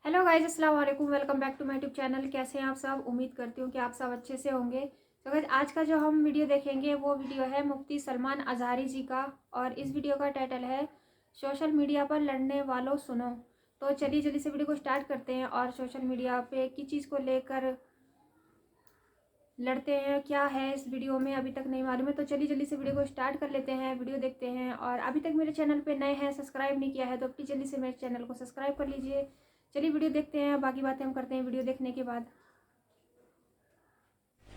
Hello guys, अस्सलाम वालेकुम। Welcome back to my YouTube channel. कैसे हैं आप सब? उम्मीद करती हूँ कि आप सब अच्छे से होंगे। तो गाइज, आज का जो हम वीडियो देखेंगे वो वीडियो है मुफ्ती सलमान अज़हरी जी का, और इस वीडियो का टाइटल है सोशल मीडिया पर लड़ने वालों सुनो। तो चलिए जल्दी से वीडियो को स्टार्ट करते हैं और सोशल मीडिया पे किस चीज़ को लेकर लड़ते हैं, क्या है इस वीडियो में अभी तक नहीं मालूम है। तो चलिए जल्दी से वीडियो को स्टार्ट कर लेते हैं, वीडियो देखते हैं। और अभी तक मेरे चैनल पे नए हैं, सब्सक्राइब नहीं किया है तो प्लीज़ जल्दी से मेरे चैनल को सब्सक्राइब कर लीजिए। चलिए वीडियो देखते हैं, बाकी बातें हम करते हैं वीडियो देखने के बाद।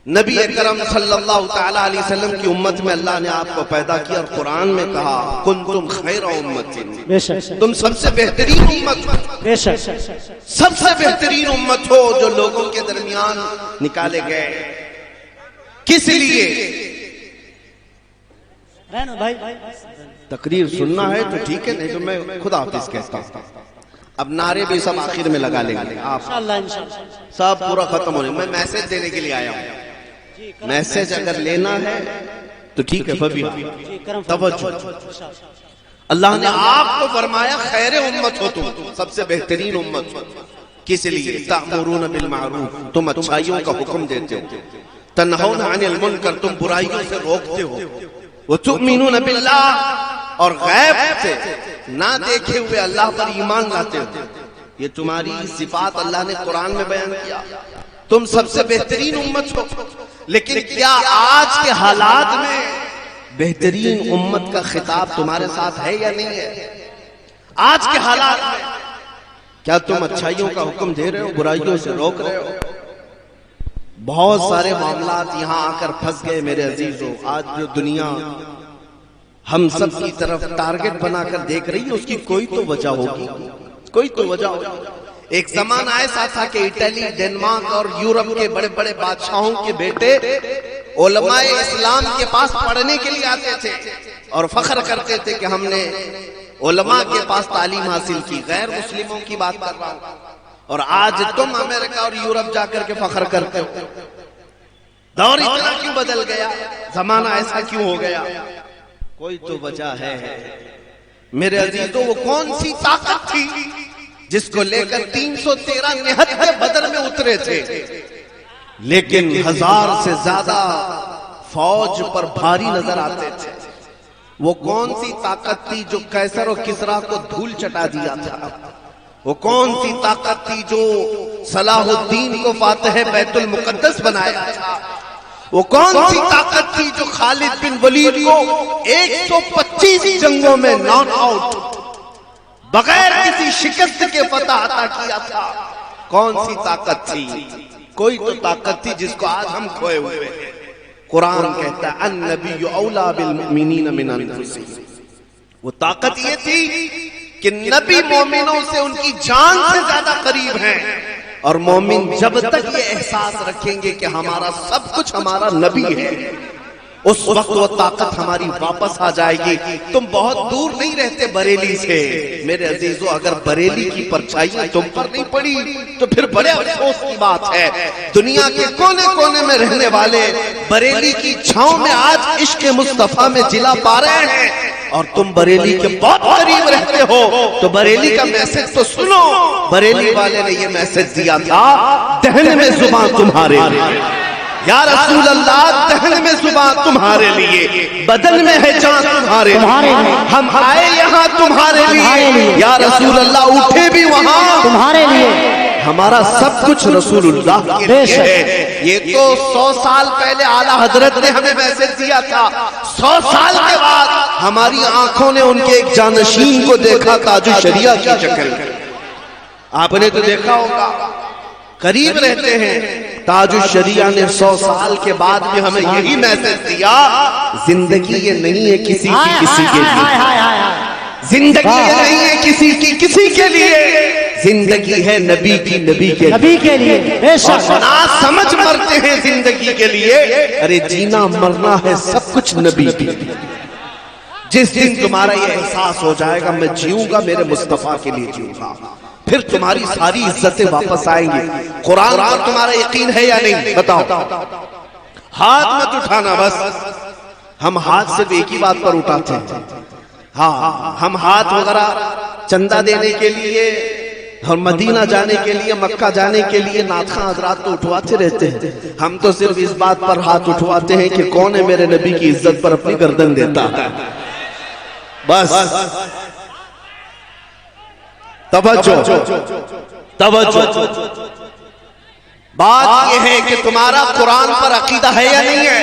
नबी अकरम सल्लल्लाहु तआला अलैहि वसल्लम की उम्मत में अल्लाह ने आपको पैदा किया और कुरान में कहा कुंतुम खैर उम्मतिन, तुम सबसे बेहतरीन उम्मत हो, सबसे बेहतरीन उम्मत हो जो लोगों के दरमियान निकाले गए। किस लिए? भाई तकरीर सुनना है तो ठीक है, नहीं तो मैं खुद हाफिज कहता हूँ। अब नारे भी सब आखिर में लगा लेंगे आप, सब पूरा खत्म होने। मैं मैसेज देने के लिए आया हूँ। मैसेज अगर लेना है तो ठीक है, तवज्जो। अल्लाह ने आपको फरमाया खैर उम्मत हो, तुम सबसे बेहतरीन उम्मत हो। किस लिए? तामुरून बिल मारूफ, तुम अच्छाइयों का हुक्म देते हो, तन्हौना अनिल मुनकर, तुम बुराइयों से रोकते हो, व तुमिनून बिल्लाह, और गैब से ना देखे हुए अल्लाह पर ईमान लाते हो। ये तुम्हारी सिफात अल्लाह ने कुरान में बयान किया। तुम सबसे बेहतरीन उम्मत हो। लेकिन क्या आज के हालात में बेहतरीन उम्मत का खिताब तुम्हारे साथ है या नहीं है? आज के हालात में क्या तुम अच्छाइयों का हुक्म दे रहे हो, बुराइयों से रोक रहे हो? बहुत सारे मामलात यहां आकर फंस गए मेरे अजीजों। आज जो दुनिया हम सब की तरफ टारगेट बनाकर देख रही है, उसकी कोई तो वजह होगी, कोई तो वजह होगी। एक जमाना ऐसा था कि इटली, डेनमार्क और यूरोप के बड़े बड़े बादशाहों के बेटे उलमाए इस्लाम के पास पढ़ने के लिए आते थे और फख्र करते थे कि हमने उलमा के पास तालीम हासिल की। गैर मुस्लिमों की बात कर रहा हूं। और आज तुम अमेरिका और यूरोप जाकर के फख्र करते हो। दौर इतना क्यों बदल गया? जमाना ऐसा क्यों हो गया? कोई तो वजह है मेरे अजीजों। वो कौन सी ताकत थी जिसको लेकर 313 निहत्ते बदर में उतरे थे, लेकिन 1000 से ज्यादा फौज पर भारी नजर आते थे? वो कौन सी ताकत थी जो कैसर और किसरा को धूल चटा दिया था? वो कौन सी ताकत थी जो सलाहुद्दीन को फातिह बैतुल मुकद्दस बनाया था? वो कौन सी ताकत थी जो खालिद बिन वलीद को 125 जंगों में नॉक आउट बगैर किसी शिकस्त के फतह अता किया था? कौन सी ताकत थी? कोई तो ताकत थी जिसको आज हम खोए हुए हैं। कुरान कहता है अन्नबिय्यु औला बिल मुमिनीन मिन अनफुसिहिम। वो ताकत ये थी कि नबी मोमिनों से उनकी जान से ज्यादा करीब हैं। और मोमिन जब तक ये एहसास रखेंगे कि हमारा सब कुछ हमारा नबी है, उस वक्त वो ताकत हमारी वापस आ जाएगी। तुम बहुत दूर नहीं रहते बरेली से मेरे अजीजों। अगर बरेली की परछाइयां तुम पर नहीं पड़ी तो फिर बड़े अफसोस की बात है। दुनिया के कोने कोने में रहने वाले बरेली की छांव में आज इश्क मुस्तफा में जिला पा रहे हैं, और तुम बरेली के बहुत करीब रहते हो तो बरेली का मैसेज तो सुनो। बरेली वाले ने ये मैसेज दिया था, दहन में जुबान तुम्हारे लिए, या रसूल अल्लाह, दहन में जुबान तुम्हारे लिए, बदन में है जान तुम्हारे लिए। हम आए यहाँ तुम्हारे लिए, या रसूल अल्लाह, उठे भी वहाँ तुम्हारे लिए। हमारा सब कुछ रसूलुल्लाह के लिए है। ये तो 100 साल पहले आला हजरत ने हमें मैसेज दिया था। 100 साल के बाद हमारी आंखों ने उनके एक जानशीन को देखा, ताजु शरिया की शक्ल। आपने तो देखा होगा, करीब रहते हैं। ताजु शरिया ने 100 साल के बाद भी हमें यही मैसेज दिया, जिंदगी ये नहीं है किसी की किसी के लिए, जिंदगी ये नहीं है किसी की किसी के लिए, जिंदगी है नबी की नबी के लिए। और ना समझ मरते हैं जिंदगी के लिए। अरे जीना मरना है सब कुछ नबी की। जिस दिन तुम्हारा ये एहसास हो जाएगा मैं जीऊंगा मेरे मुस्तफा के लिए जीऊंगा, फिर तुम्हारी सारी इज्जतें वापस आएंगी। कुरान पर तुम्हारा यकीन है या नहीं? बताओ। हाथ मत उठाना, बस हम हाथ सिर्फ एक ही बात पर उठाते हैं। हाँ, हम हाथ वगैरह चंदा देने के लिए, اور مدینہ جانے کے لیے مکہ جانے کے لیے ناطخواں حضرات کو اٹھواتے رہتے ہیں. ہم تو صرف اس بات پر ہاتھ اٹھواتے ہیں کہ کون ہے میرے نبی کی عزت پر اپنی گردن دیتا ہے. بس توجہ بات یہ ہے کہ تمہارا قرآن پر عقیدہ ہے یا نہیں ہے؟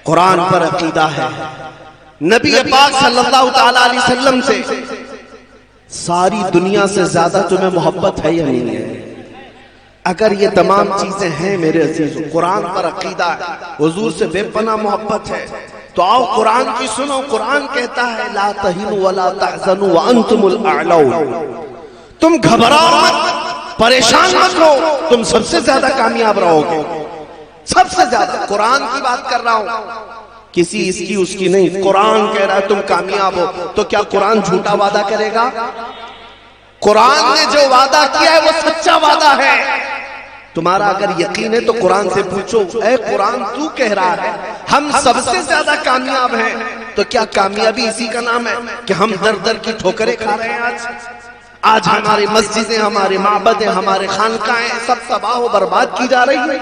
قرآن پر عقیدہ ہے. نبی پاک صلی اللہ تعالی علیہ وسلم سے ساری دنیا سے زیادہ تمہیں محبت ہے یا نہیں ہے؟ اگر یہ تمام چیزیں ہیں میرے عزیزو، قرآن پر عقیدہ ہے، حضور سے بے پناہ محبت ہے، تو آؤ قرآن کی سنو. قرآن کہتا ہے لا تہنوا ولا تحزنوا وانتم الاعلون. تم گھبراؤ مت، پریشان مت ہو، تم سب سے زیادہ کامیاب رہو گے. سب سے زیادہ قرآن کی بات کر رہا ہوں، کسی اس کی نہیں. قرآن کہہ رہا ہے تم کامیاب ہو، تو کیا قرآن جھوٹا وعدہ کرے گا؟ قرآن نے جو وعدہ کیا ہے وہ سچا وعدہ ہے. تمہارا اگر یقین ہے تو قرآن سے پوچھو، اے قرآن تو کہہ رہا ہے ہم سب سے زیادہ کامیاب ہیں، تو کیا کامیابی اسی کا نام ہے کہ ہم در در کی ٹھوکریں کھا رہے ہیں؟ آج ہماری مسجدیں، ہمارے معبدیں، ہمارے خانقاہیں سب تباہ و برباد کی جا رہی ہیں.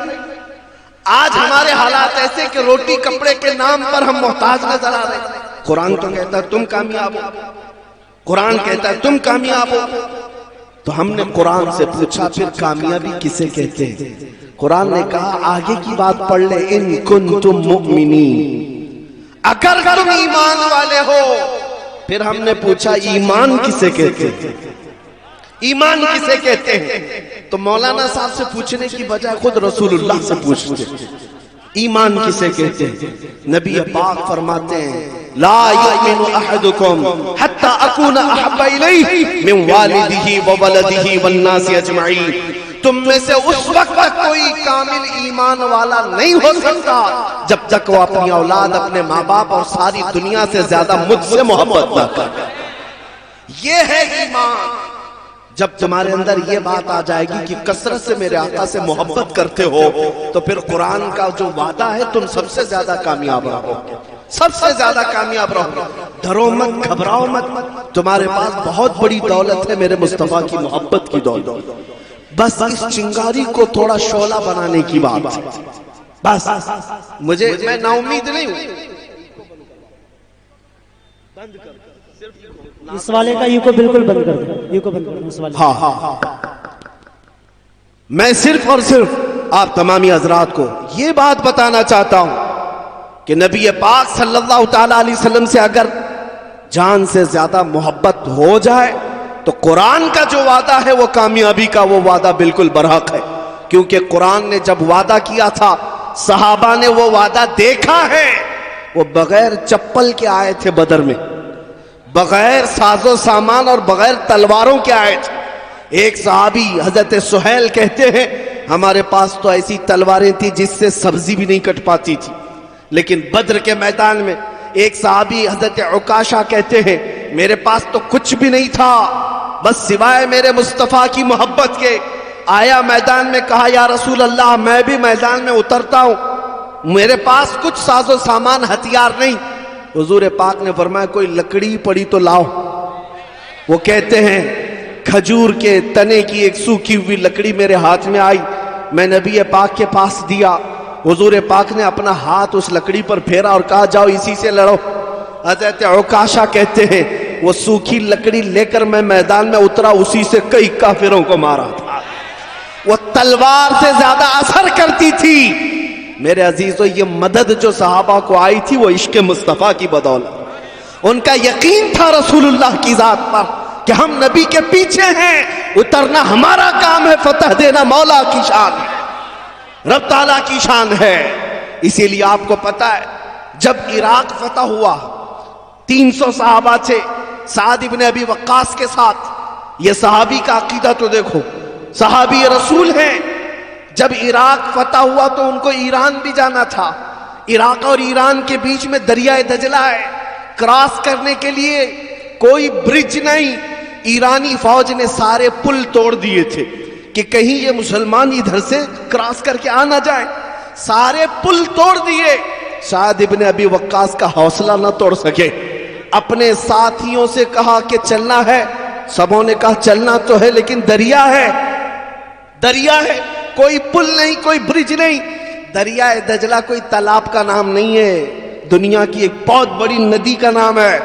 آج ہمارے حالات ایسے کہ روٹی کپڑے کے نام پر ہم محتاج نظر آ رہے ہیں. قرآن تو کہتا ہے تم کامیاب ہو، قرآن کہتا ہے تم کامیاب ہو. تو ہم نے قرآن سے پوچھا پھر کامیابی کسے کہتے ہیں؟ قرآن نے کہا آگے کی بات پڑھ لے، ان کنتم مؤمنین، اگر تم ایمان والے ہو. پھر ہم نے پوچھا ایمان کسے کہتے ہیں؟ ایمان کسے کہتے ہیں؟ تو مولانا صاحب سے پوچھنے کی بجائے خود رسول اللہ سے پوچھتے ایمان کسے کہتے ہیں. نبی پاک فرماتے ہیں لا یؤمن احدکم حتی اکون احب الیہ من والدہ وولدہ والناس اجمعین. تم میں سے اس وقت تک کوئی کامل ایمان والا نہیں ہو سکتا جب تک وہ اپنی اولاد، اپنے ماں باپ اور ساری دنیا سے زیادہ مجھ سے محبت نہ کرے. یہ ہے ایمان. جب تمہارے اندر یہ بات آ جائے گی کہ کثرت سے میرے آقا سے محبت کرتے ہو، تو پھر قرآن کا جو وعدہ ہے تم سب سے زیادہ کامیاب رہو، سب سے زیادہ کامیاب رہو. ڈرو مت، گھبراؤ مت. تمہارے پاس بہت بڑی دولت ہے میرے مصطفیٰ کی محبت کی دولت. بس اس چنگاری کو تھوڑا شعلہ بنانے کی بات. بس میں نا امید نہیں ہوں. اس والے کا یو کو بالکل بند کر دیں، یو کو بند کر دیں اس والے. ہاں میں صرف اور صرف آپ تمامی حضرات کو یہ بات بتانا چاہتا ہوں کہ نبی پاک صلی اللہ تعالی علیہ وسلم سے اگر جان سے زیادہ محبت ہو جائے تو قرآن کا جو وعدہ ہے وہ کامیابی کا وہ وعدہ بالکل برحق ہے. کیونکہ قرآن نے جب وعدہ کیا تھا صحابہ نے وہ وعدہ دیکھا ہے. وہ بغیر چپل کے آئے تھے بدر میں، بغیر ساز و سامان اور بغیر تلواروں کے آئے تھے. ایک صحابی حضرت سہیل کہتے ہیں ہمارے پاس تو ایسی تلواریں تھی جس سے سبزی بھی نہیں کٹ پاتی تھی. لیکن بدر کے میدان میں ایک صحابی حضرت عکاشہ کہتے ہیں میرے پاس تو کچھ بھی نہیں تھا بس سوائے میرے مصطفیٰ کی محبت کے. آیا میدان میں، کہا یا رسول اللہ میں بھی میدان میں اترتا ہوں، میرے پاس کچھ ساز و سامان ہتھیار نہیں. حضور پاک نے فرمایا کوئی لکڑی پڑی تو لاؤ. وہ کہتے ہیں کھجور کے تنے کی ایک سوکھی ہوئی لکڑی میرے ہاتھ میں آئی، میں نبی پاک کے پاس دیا. حضور پاک نے اپنا ہاتھ اس لکڑی پر پھیرا اور کہا جاؤ اسی سے لڑو. حضرت عکاشہ کہتے ہیں وہ سوکھی لکڑی لے کر میں میدان میں اترا، اسی سے کئی کافروں کو مارا تھا. وہ تلوار سے زیادہ اثر کرتی تھی. میرے عزیزو یہ مدد جو صحابہ کو آئی تھی وہ عشق مصطفیٰ کی بدولت. ان کا یقین تھا رسول اللہ کی ذات پر کہ ہم نبی کے پیچھے ہیں، اترنا ہمارا کام ہے، فتح دینا مولا کی شان ہے، رب تعالیٰ کی شان ہے. اسی لیے آپ کو پتا ہے جب عراق فتح ہوا 300 صحابہ تھے سعد ابن ابی وقاص کے ساتھ. یہ صحابی کا عقیدہ تو دیکھو، صحابی رسول ہیں. جب عراق فتح ہوا تو ان کو ایران بھی جانا تھا. عراق اور ایران کے بیچ میں دریائے دجلہ ہے، کراس کرنے کے لیے کوئی برج نہیں. ایرانی فوج نے سارے پل توڑ دیے تھے کہ کہیں یہ مسلمان ادھر سے کراس کر کے آ نہ جائیں. سارے پل توڑ دیے. سعد ابن ابی وقاص کا حوصلہ نہ توڑ سکے، اپنے ساتھیوں سے کہا کہ چلنا ہے सबों ने कहा चलना तो है लेकिन दरिया है, दरिया है, कोई पुल नहीं, कोई ब्रिज नहीं। दरिया दजला कोई तालाब का नाम नहीं है, दुनिया की एक बहुत बड़ी नदी का नाम है।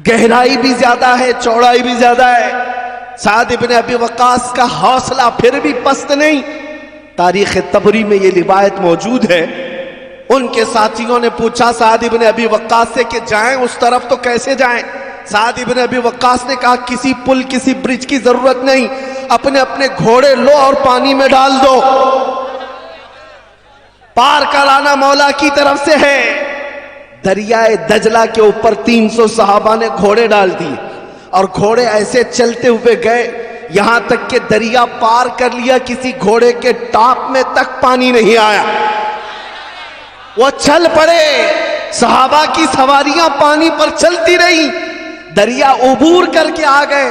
गहराई भी ज्यादा है, चौड़ाई भी ज्यादा है। साद इब्न अबी वक्कास का हौसला फिर भी पस्त नहीं। तारीख तबरी में ये रिवायत मौजूद है। उनके साथियों ने पूछा साद इब्न अबी वक्कास से कि जाएं उस तरफ तो कैसे जाएं? साद इब्न अबी वक्कास ने कहा किसी पुल किसी ब्रिज की जरूरत नहीं, अपने अपने घोड़े लो और पानी में डाल दो, पार कराना मौला की तरफ से है। दरियाए दजला के ऊपर 300 सहाबा ने घोड़े डाल दिए और घोड़े ऐसे चलते हुए गए यहां तक कि दरिया पार कर लिया, किसी घोड़े के टाप में तक पानी नहीं आया। वो चल पड़े, सहाबा की सवारियां पानी पर चलती रही, दरिया उबूर करके आ गए।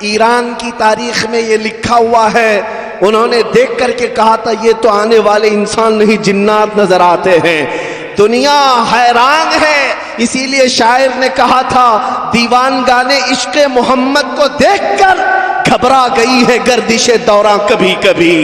ईरान की तारीख में ये लिखा हुआ है, उन्होंने देख करके कहा था ये तो आने वाले इंसान नहीं जिन्नात नजर आते हैं। दुनिया हैरान है, इसीलिए शायर ने कहा था दीवान गाने इश्क मोहम्मद को देखकर घबरा गई है गर्दिशे दौरा कभी कभी,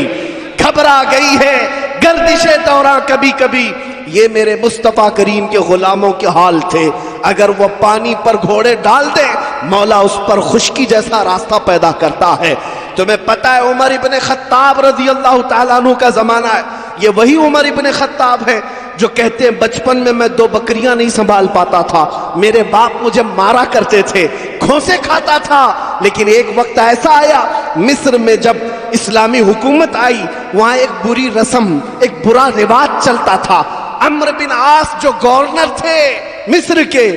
घबरा गई है गर्दिशे दौरा कभी कभी। ये मेरे मुस्तफा करीम के गुलामों के हाल थे। अगर वो पानी पर घोड़े डाल दे मौला उस पर खुश्की जैसा रास्ता पैदा करता है। तुम्हें पता है उमर इब्ने खत्ताब रजी अल्लाह ताला अन्हु का जमाना है। ये वही उमर इब्ने खत्ताब है जो कहते हैं बचपन में मैं 2 बकरियां नहीं संभाल पाता था, मेरे बाप मुझे मारा करते थे, घोंसे खाता था। लेकिन एक वक्त ऐसा आया मिस्र में जब इस्लामी हुकूमत आई, वहां एक बुरी रस्म, एक बुरा रिवाज चलता था। अम्र बिन आस जो गवर्नर थे मिस्र के,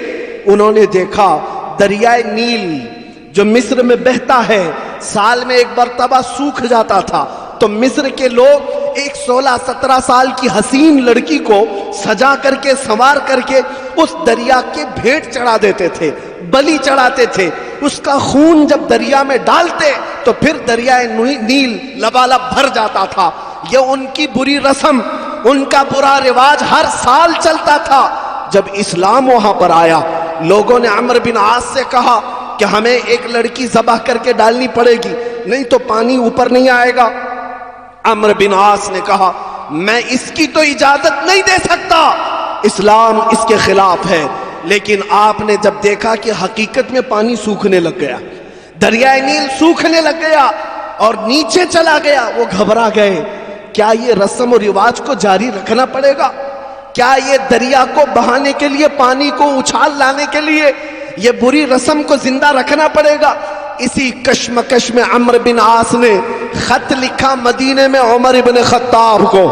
उन्होंने देखा दरियाए नील जो मिस्र में बहता है साल में एक मर्तबा सूख जाता था, तो मिस्र के लोग एक 16-17 साल की हसीन लड़की को सजा करके संवार करके उस दरिया के भेंट चढ़ा देते थे, बलि चढ़ाते थे। उसका खून जब दरिया में डालते तो फिर दरियाए नील लबालब भर जाता था। यह उनकी बुरी रस्म, उनका बुरा रिवाज हर साल चलता था। जब इस्लाम वहां पर आया, लोगों ने अम्र बिन आस से कहा कि हमें एक लड़की ज़बह करके डालनी पड़ेगी, नहीं तो पानी ऊपर नहीं आएगा। अम्र बिन आस ने कहा मैं इसकी तो इजाजत नहीं दे सकता, इस्लाम इसके खिलाफ है। लेकिन आपने जब देखा कि हकीकत में पानी सूखने लग गया, दरियाए नील सूखने लग गया और नीचे चला गया, वो घबरा गए। क्या ये रस्म और रिवाज को जारी रखना पड़ेगा? क्या ये दरिया को बहाने के लिए, पानी को उछाल लाने के लिए ये बुरी रस्म को जिंदा रखना पड़ेगा? इसी कश्मकश में अम्र बिन आस ने खत लिखा मदीने में उमर इब्ने खत्ताब को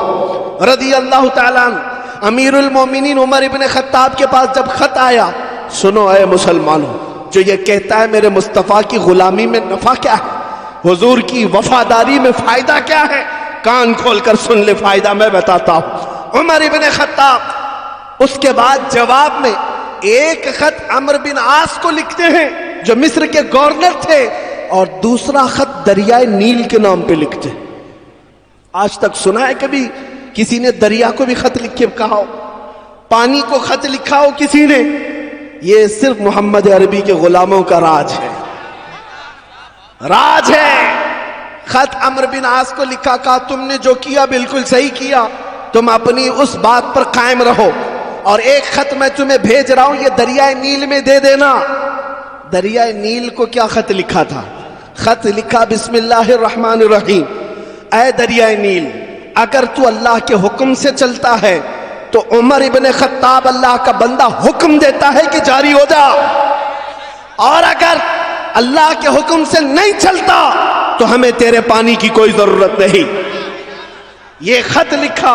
रदी अल्लाह ताला अन्हु। अमीरुल मोमिनीन उमर इब्ने खत्ताब के पास जब खत आया, सुनो ऐ मुसलमानों, जो ये कहता है मेरे मुस्तफ़ा की गुलामी में नफा क्या है, हुजूर की वफादारी में फायदा क्या है, कान खोलकर सुन ले, फायदा मैं बताता हूं। उमर इब्ने खत्ताब उसके बाद जवाब में एक खत अम्र बिन आस को लिखते हैं जो मिस्र के गवर्नर थे, और दूसरा खत दरियाए नील के नाम पे लिखते। आज तक सुना है कभी किसी ने दरिया को भी खत लिख के कहा हो, पानी को खत लिखा हो किसी ने? ये सिर्फ मोहम्मद अरबी के गुलामों का राज है, राज है। खत अम्र बिन आस को लिखा, कहा तुमने जो किया बिल्कुल सही किया, तुम अपनी उस बात पर कायम रहो, और एक खत मैं तुम्हें भेज रहा हूं, ये दरियाए नील में दे देना। दरियाए नील को क्या खत लिखा था? खत लिखा बिस्मिल्लाहिर्रहमानिर्रहीम, ऐ दरियाए नील, अगर तू अल्लाह के हुक्म से चलता है तो उमर इब्ने खत्ताब अल्लाह का बंदा हुक्म देता है कि जारी हो जा, और अगर अल्लाह के हुक्म से नहीं चलता तो हमें तेरे पानी की कोई जरूरत नहीं। ये खत लिखा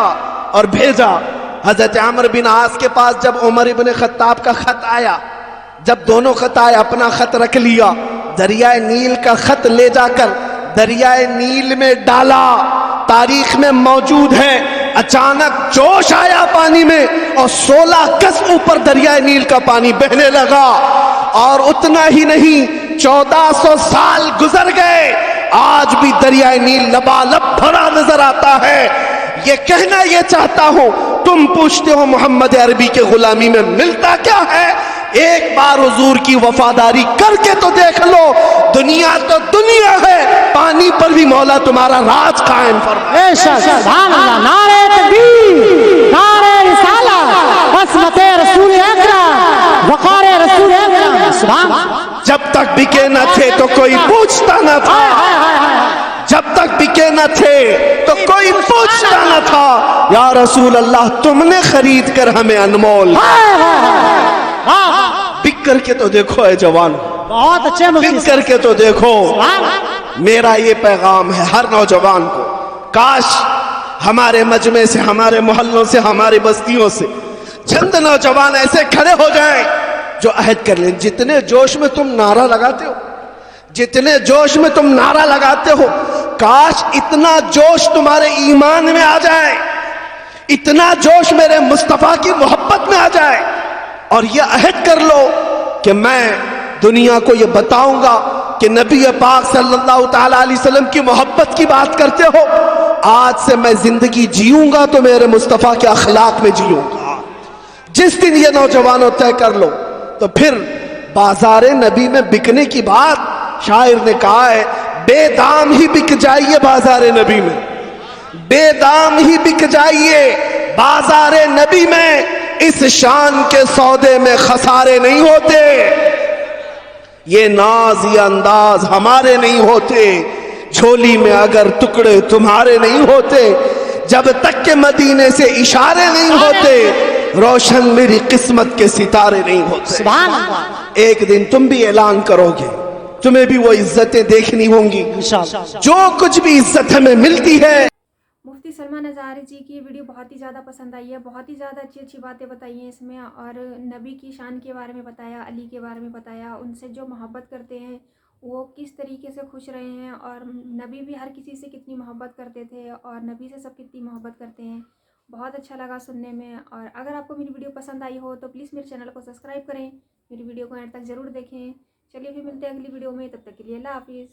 और भेजा। हजरत अम्र बिन आस के पास जब उमर इब्ने खत्ताब का खत आया, जब दोनों खत आए, अपना खत रख लिया, दरियाए नील का खत ले जाकर दरियाए नील में डाला। तारीख में मौजूद है, अचानक जोश आया पानी में और 16 गज ऊपर दरियाए नील का पानी बहने लगा। और उतना ही नहीं, 1400 साल गुजर गए, आज भी दरियाए नील लबालब भरा नजर आता है। ये कहना ये चाहता हूं, तुम पूछते हो मोहम्मद अरबी के गुलामी में मिलता क्या है? ایک بار حضور کی وفاداری کر کے تو دیکھ لو. دنیا تو دنیا ہے, پانی پر بھی مولا تمہارا راج قائم فرمائے. بے شک سبحان اللہ. نعرہ تکبیر, نعرہ رسالت, عصمت رسول اکرم, وقار رسول اکرم. سبحان اللہ. جب تک بکے نہ تھے تو کوئی پوچھتا نہ تھا, جب تک بکے نہ تھے تو کوئی پوچھتا نہ تھا. یا رسول اللہ تم نے خرید کر ہمیں انمول, بک کر کے تو دیکھو اے جوان, بہت اچھے مفتی بک کر کے تو دیکھو. میرا یہ پیغام ہے ہر نوجوان کو, کاش ہمارے مجمع سے, ہمارے محلوں سے, ہماری بستیوں سے چند نوجوان ایسے کھڑے ہو جائیں جو عہد کر لیں. جتنے جوش میں تم نعرہ لگاتے ہو, جتنے جوش میں تم نعرہ لگاتے ہو, کاش اتنا جوش تمہارے ایمان میں آ جائے, اتنا جوش میرے مصطفیٰ کی محبت میں آ جائے, اور یہ عہد کر لو کہ میں دنیا کو یہ بتاؤں گا کہ نبی پاک صلی اللہ تعالیٰ علیہ وسلم کی محبت کی بات کرتے ہو. آج سے میں زندگی جیوں گا تو میرے مصطفیٰ کے اخلاق میں جیوں گا. جس دن یہ نوجوانوں طے کر لو تو پھر بازار نبی میں بکنے کی بات, شاعر نے کہا ہے بے دام ہی بک جائیے بازار نبی میں, بے دام ہی بک جائیے بازار نبی میں, اس شان کے سودے میں خسارے نہیں ہوتے. یہ ناز یہ انداز ہمارے نہیں ہوتے, جھولی میں اگر ٹکڑے تمہارے نہیں ہوتے, جب تک کہ مدینے سے اشارے نہیں ہوتے, روشن میری قسمت کے ستارے نہیں ہوتے. سبحان اللہ. ایک دن تم بھی اعلان کرو گے, تمہیں بھی وہ عزتیں دیکھنی ہوں گی انشاءاللہ. جو کچھ بھی عزت ہمیں ملتی ہے. مفتی سلمان اظہری جی کی یہ ویڈیو بہت ہی زیادہ پسند آئی ہے, بہت ہی زیادہ اچھی اچھی باتیں بتائی ہیں اس میں, اور نبی کی شان کے بارے میں بتایا, علی کے بارے میں بتایا, ان سے جو محبت کرتے ہیں وہ کس طریقے سے خوش رہے ہیں, اور نبی بھی ہر کسی سے کتنی محبت کرتے تھے, اور نبی سے سب کتنی محبت کرتے ہیں. بہت اچھا لگا سننے میں. اور اگر آپ کو میری ویڈیو پسند آئی ہو تو پلیز میرے چینل کو سبسکرائب کریں, میری ویڈیو کو اینڈ تک ضرور دیکھیں. چلیے پھر ملتے ہیں اگلی ویڈیو میں, تب تک کے لیے اللہ حافظ.